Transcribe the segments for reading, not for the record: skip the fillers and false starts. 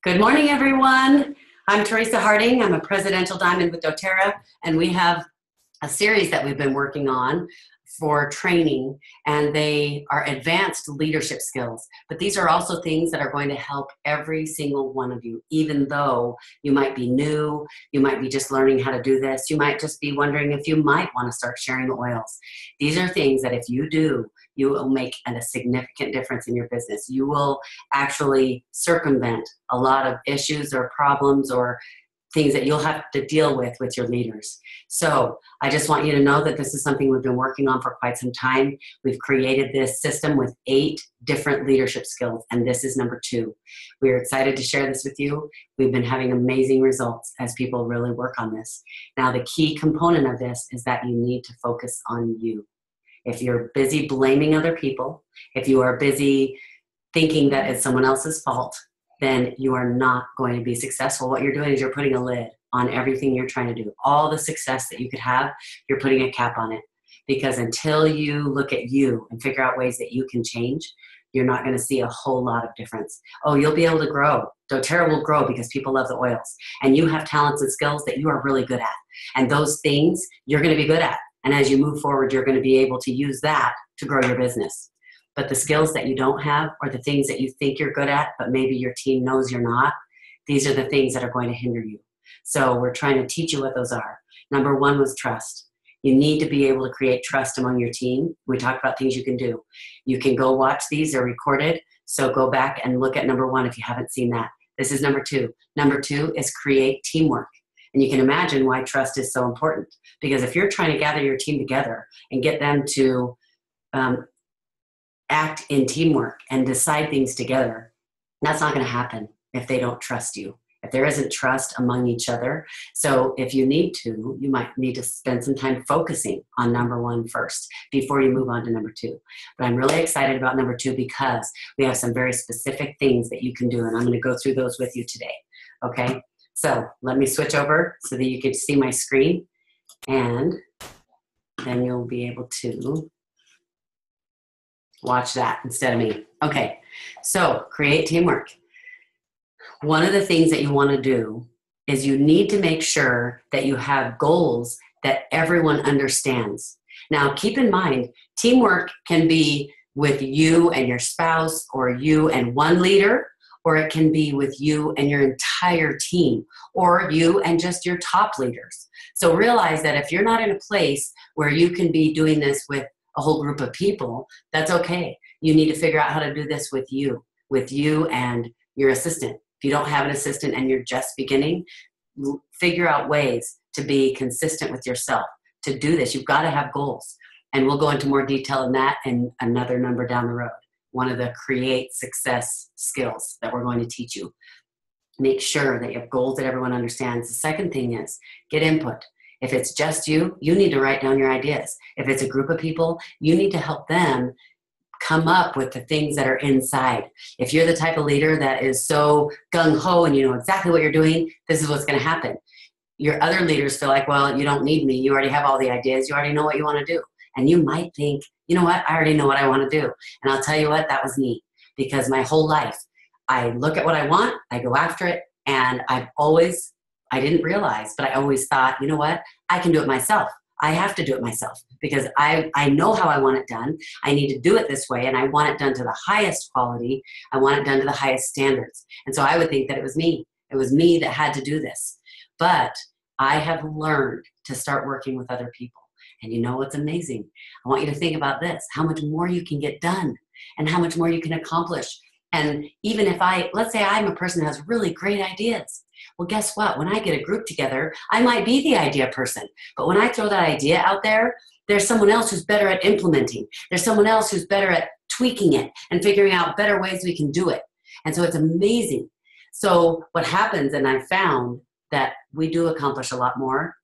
Good morning, everyone. I'm Teresa Harding. I'm a Presidential Diamond with doTERRA, and we have a series that we've been working on for training, and they are advanced leadership skills. But these are also things that are going to help every single one of you, even though you might be new, you might be just learning how to do this, you might just be wondering if you might want to start sharing the oils. These are things that if you do, you will make a significant difference in your business. You will actually circumvent a lot of issues or problems or things that you'll have to deal with your leaders. So I just want you to know that this is something we've been working on for quite some time. We've created this system with 8 different leadership skills, and this is number 2. We're excited to share this with you. We've been having amazing results as people really work on this. Now, the key component of this is that you need to focus on you. If you're busy blaming other people, if you are busy thinking that it's someone else's fault, then you are not going to be successful. What you're doing is you're putting a lid on everything you're trying to do. All the success that you could have, you're putting a cap on it. Because until you look at you and figure out ways that you can change, you're not going to see a whole lot of difference. Oh, you'll be able to grow. doTERRA will grow because people love the oils. And you have talents and skills that you are really good at. And those things you're going to be good at. And as you move forward, you're going to be able to use that to grow your business. But the skills that you don't have, or the things that you think you're good at, but maybe your team knows you're not, these are the things that are going to hinder you. So we're trying to teach you what those are. Number 1 was trust. You need to be able to create trust among your team. We talked about things you can do. You can go watch these, they're recorded. So go back and look at number 1 if you haven't seen that. This is number 2. Number 2 is create teamwork. And you can imagine why trust is so important. Because if you're trying to gather your team together and get them to act in teamwork and decide things together, that's not going to happen if they don't trust you, if there isn't trust among each other. So if you need to, you might need to spend some time focusing on number 1 first before you move on to number 2. But I'm really excited about number 2 because we have some very specific things that you can do, and I'm going to go through those with you today. Okay, so let me switch over so that you can see my screen, and then you'll be able to watch that instead of me. Okay, so create teamwork. One of the things that you want to do is you need to make sure that you have goals that everyone understands. Now, keep in mind, teamwork can be with you and your spouse, or you and one leader, or it can be with you and your entire team, or you and just your top leaders. So realize that if you're not in a place where you can be doing this with a whole group of people, that's okay. You need to figure out how to do this with you and your assistant. If you don't have an assistant and you're just beginning, figure out ways to be consistent with yourself. To do this, you've got to have goals. And we'll go into more detail in that in another number down the road. One of the create success skills that we're going to teach you. Make sure that you have goals that everyone understands. The second thing is get input. If it's just you, you need to write down your ideas. If it's a group of people, you need to help them come up with the things that are inside. If you're the type of leader that is so gung-ho and you know exactly what you're doing, this is what's going to happen. Your other leaders feel like, well, you don't need me. You already have all the ideas. You already know what you want to do. And you might think, you know what? I already know what I want to do. And I'll tell you what, that was me. Because my whole life, I look at what I want, I go after it, and I didn't realize, but I always thought, you know what? I can do it myself. I have to do it myself because I know how I want it done. I need to do it this way, and I want it done to the highest quality. I want it done to the highest standards. And so I would think that it was me. It was me that had to do this. But I have learned to start working with other people. And you know what's amazing? I want you to think about this, how much more you can get done and how much more you can accomplish. And even if let's say I'm a person that has really great ideas. Well, guess what? When I get a group together, I might be the idea person. But when I throw that idea out there, there's someone else who's better at implementing. There's someone else who's better at tweaking it and figuring out better ways we can do it. And so it's amazing. So what happens, and I found that we do accomplish a lot more.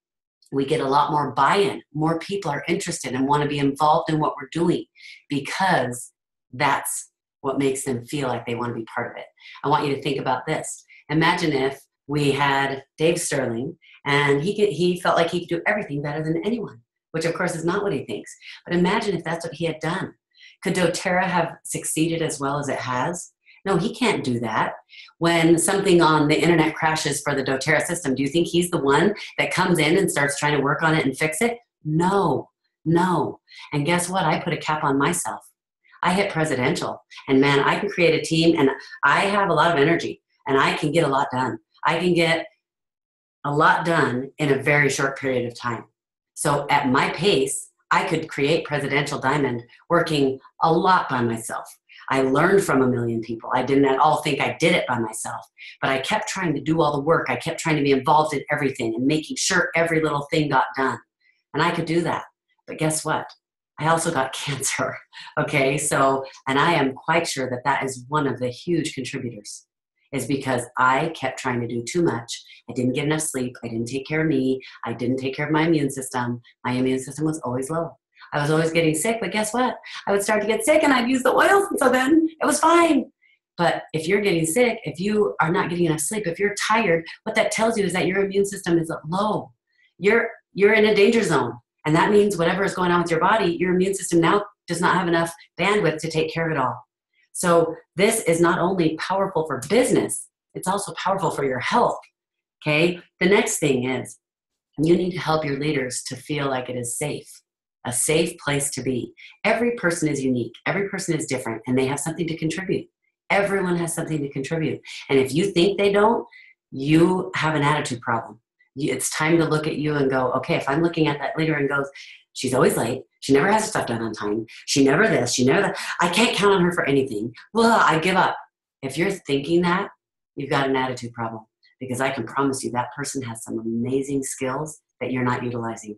We get a lot more buy-in. More people are interested and want to be involved in what we're doing because that's what makes them feel like they want to be part of it. I want you to think about this. Imagine if we had Dave Sterling and he felt like he could do everything better than anyone, which of course is not what he thinks. But imagine if that's what he had done. Could doTERRA have succeeded as well as it has No, he can't do that. When something on the internet crashes for the doTERRA system, do you think he's the one that comes in and starts trying to work on it and fix it? No, no. And guess what? I put a cap on myself. I hit presidential, and man, I can create a team, and I have a lot of energy, and I can get a lot done. I can get a lot done in a very short period of time. So at my pace, I could create Presidential Diamond working a lot by myself. I learned from a million people. I didn't at all think I did it by myself, but I kept trying to do all the work. I kept trying to be involved in everything and making sure every little thing got done. And I could do that. But guess what? I also got cancer. Okay. So, and I am quite sure that that is one of the huge contributors, is because I kept trying to do too much. I didn't get enough sleep. I didn't take care of me. I didn't take care of my immune system. My immune system was always low. I was always getting sick, but guess what? I would start to get sick and I'd use the oils, and so then it was fine. But if you're getting sick, if you are not getting enough sleep, if you're tired, what that tells you is that your immune system is low. You're in a danger zone. And that means whatever is going on with your body, your immune system now does not have enough bandwidth to take care of it all. So this is not only powerful for business, it's also powerful for your health. Okay? The next thing is you need to help your leaders to feel like it is safe, a safe place to be. Every person is unique. Every person is different, and they have something to contribute. Everyone has something to contribute. And if you think they don't, you have an attitude problem. It's time to look at you and go, okay, if I'm looking at that leader and goes, she's always late, she never has stuff done on time, she never this, she never that, I can't count on her for anything, well, I give up. If you're thinking that, you've got an attitude problem, because I can promise you that person has some amazing skills that you're not utilizing.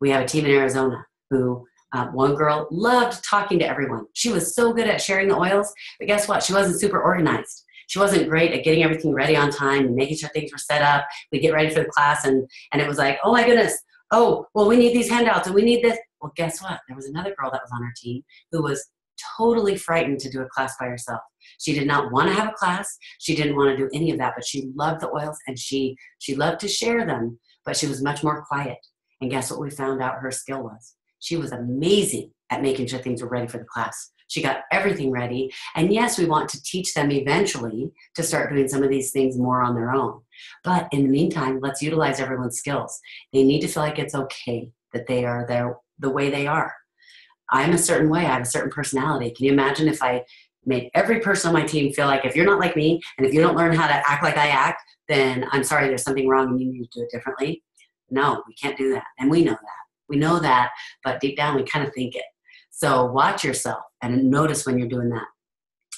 We have a team in Arizona who one girl loved talking to everyone. She was so good at sharing the oils, but guess what? She wasn't super organized. She wasn't great at getting everything ready on time and making sure things were set up. We get ready for the class, and it was like, oh my goodness, oh, well, we need these handouts and we need this. Well, guess what? There was another girl that was on our team who was totally frightened to do a class by herself. She did not want to have a class. She didn't want to do any of that, but she loved the oils, and she loved to share them, but she was much more quiet. And guess what we found out her skill was? She was amazing at making sure things were ready for the class. She got everything ready. And yes, we want to teach them eventually to start doing some of these things more on their own. But in the meantime, let's utilize everyone's skills. They need to feel like it's okay that they are there the way they are. I'm a certain way. I have a certain personality. Can you imagine if I made every person on my team feel like if you're not like me and if you don't learn how to act like I act, then I'm sorry, there's something wrong and you need to do it differently? No, we can't do that. And we know that. We know that, but deep down we kind of think it. So watch yourself and notice when you're doing that.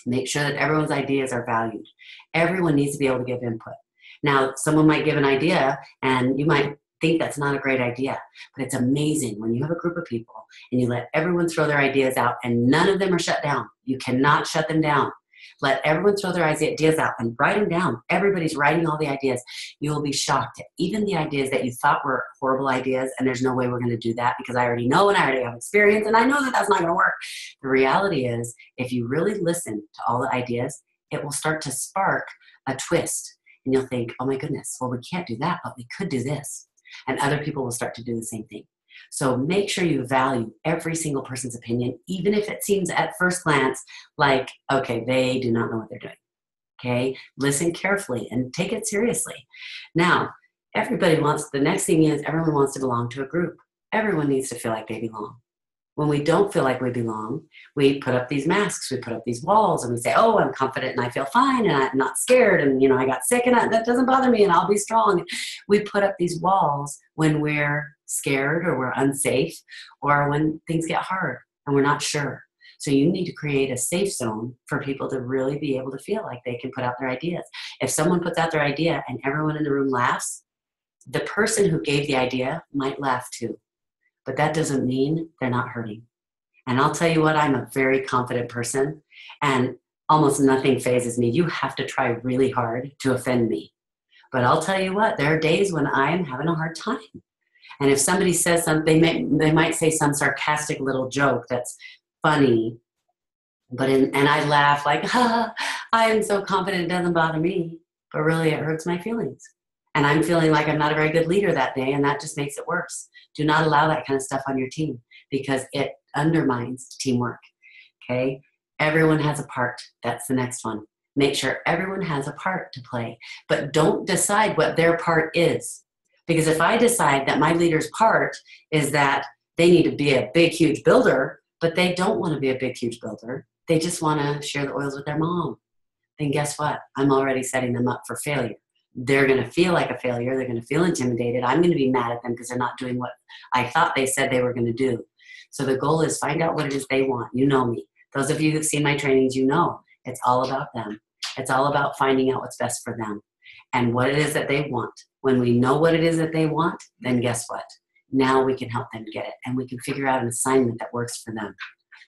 Make sure that everyone's ideas are valued. Everyone needs to be able to give input. Now, someone might give an idea and you might think that's not a great idea, but it's amazing when you have a group of people and you let everyone throw their ideas out and none of them are shut down. You cannot shut them down. Let everyone throw their ideas out and write them down. Everybody's writing all the ideas. You will be shocked at even the ideas that you thought were horrible ideas, and there's no way we're going to do that because I already know and I already have experience and I know that that's not going to work. The reality is, if you really listen to all the ideas, it will start to spark a twist. And you'll think, oh my goodness, well, we can't do that, but we could do this. And other people will start to do the same thing. So make sure you value every single person's opinion, even if it seems at first glance like, okay, they do not know what they're doing. Okay, listen carefully and take it seriously. Now, the next thing is everyone wants to belong to a group. Everyone needs to feel like they belong. When we don't feel like we belong, we put up these masks, we put up these walls, and we say, oh, I'm confident and I feel fine and I'm not scared and, I got sick and that doesn't bother me and I'll be strong. We put up these walls when we're scared or we're unsafe or when things get hard and we're not sure. So you need to create a safe zone for people to really be able to feel like they can put out their ideas. If someone puts out their idea and everyone in the room laughs, the person who gave the idea might laugh too. But that doesn't mean they're not hurting. And I'll tell you what, I'm a very confident person and almost nothing phases me. You have to try really hard to offend me. But I'll tell you what, there are days when I'm having a hard time. And if somebody says something, they might say some sarcastic little joke that's funny, and I laugh like, I am so confident it doesn't bother me. But really it hurts my feelings. And I'm feeling like I'm not a very good leader that day, and that just makes it worse. Do not allow that kind of stuff on your team because it undermines teamwork, okay? Everyone has a part. That's the next one. Make sure everyone has a part to play, but don't decide what their part is. Because if I decide that my leader's part is that they need to be a big, huge builder, but they don't want to be a big, huge builder, they just want to share the oils with their mom, then guess what? I'm already setting them up for failure. They're going to feel like a failure. They're going to feel intimidated. I'm going to be mad at them because they're not doing what I thought they said they were going to do. So the goal is find out what it is they want. You know me. Those of you who've seen my trainings, you know it's all about them. It's all about finding out what's best for them and what it is that they want. When we know what it is that they want, then guess what? Now we can help them get it, and we can figure out an assignment that works for them.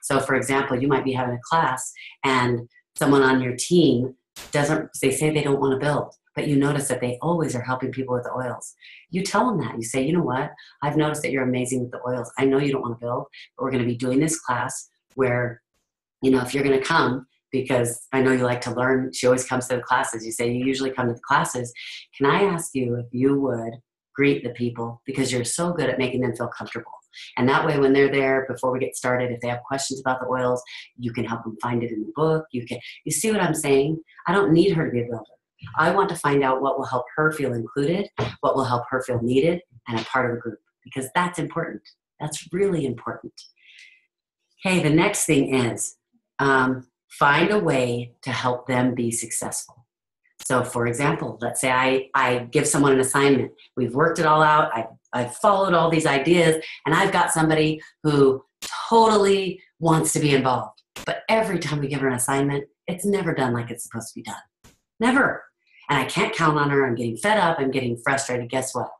So for example, you might be having a class and someone on your team they say they don't want to build, but you notice that they always are helping people with the oils. You tell them that. You say, you know what? I've noticed that you're amazing with the oils. I know you don't want to build, but we're going to be doing this class where, if you're going to come, because I know you like to learn, she always comes to the classes. You say you usually come to the classes. Can I ask you if you would greet the people, because you're so good at making them feel comfortable. And that way, when they're there, before we get started, if they have questions about the oils, you can help them find it in the book. You see what I'm saying? I don't need her to be a builder. I want to find out what will help her feel included, what will help her feel needed and a part of the group, because that's important. That's really important. Okay, the next thing is find a way to help them be successful. So for example, let's say I give someone an assignment. We've worked it all out. I've followed all these ideas, and I've got somebody who totally wants to be involved. But every time we give her an assignment, it's never done like it's supposed to be done. Never. And I can't count on her. I'm getting fed up. I'm getting frustrated. Guess what?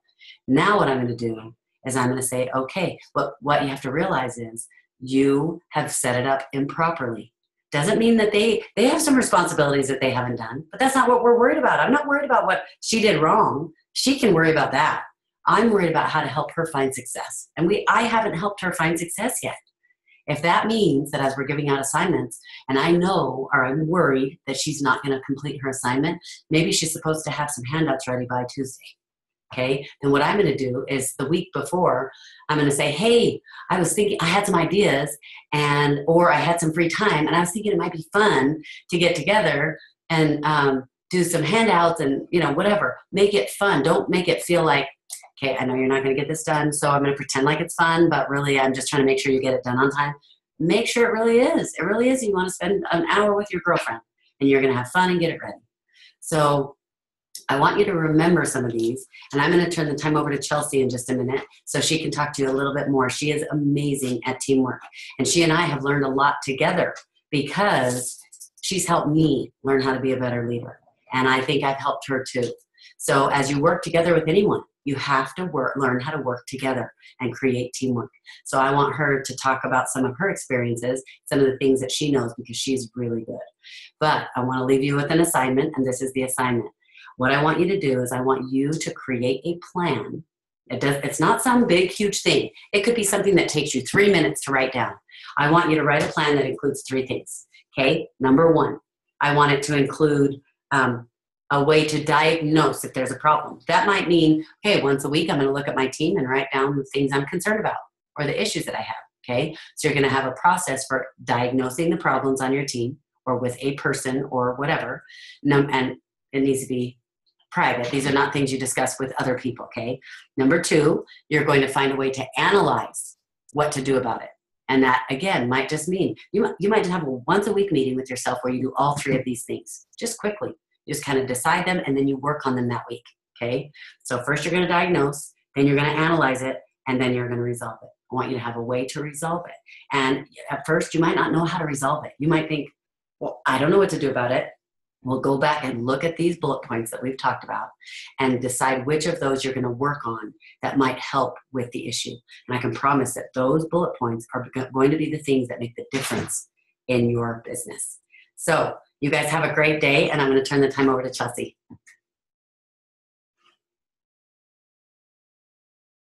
Now what I'm going to do is I'm going to say, okay, what you have to realize is you have set it up improperly. Doesn't mean that they have some responsibilities that they haven't done, but that's not what we're worried about. I'm not worried about what she did wrong. She can worry about that. I'm worried about how to help her find success. And I haven't helped her find success yet. If that means that as we're giving out assignments, and I know or I'm worried that she's not going to complete her assignment, maybe she's supposed to have some handouts ready by Tuesday. Okay, then what I'm going to do is the week before, I'm going to say, hey, I was thinking, I had some ideas or I had some free time, and I was thinking it might be fun to get together and do some handouts and, whatever. Make it fun. Don't make it feel like, okay, I know you're not going to get this done, so I'm going to pretend like it's fun, but really I'm just trying to make sure you get it done on time. Make sure it really is. It really is. You want to spend an hour with your girlfriend, and you're going to have fun and get it ready. So I want you to remember some of these, and I'm going to turn the time over to Chelsea in just a minute so she can talk to you a little bit more. She is amazing at teamwork, and she and I have learned a lot together because she's helped me learn how to be a better leader, and I think I've helped her too. So as you work together with anyone, you have to learn how to work together and create teamwork. So I want her to talk about some of her experiences, some of the things that she knows, because she's really good. But I want to leave you with an assignment, and this is the assignment. What I want you to do is I want you to create a plan. It's not some big, huge thing. It could be something that takes you 3 minutes to write down. I want you to write a plan that includes 3 things. Okay? Number 1, I want it to include a way to diagnose if there's a problem. That might mean, okay, once a week I'm going to look at my team and write down the things I'm concerned about or the issues that I have. Okay? So you're going to have a process for diagnosing the problems on your team or with a person or whatever. And it needs to be private. These are not things you discuss with other people, okay? Number 2, you're going to find a way to analyze what to do about it. And that, again, might just mean you might have a once a week meeting with yourself where you do all 3 of these things, just quickly. You just kind of decide them, and then you work on them that week, okay? So first you're going to diagnose, then you're going to analyze it, and then you're going to resolve it. I want you to have a way to resolve it. And at first, you might not know how to resolve it. You might think, well, I don't know what to do about it. We'll go back and look at these bullet points that we've talked about and decide which of those you're going to work on that might help with the issue. And I can promise that those bullet points are going to be the things that make the difference in your business. So you guys have a great day, and I'm going to turn the time over to Chelsea.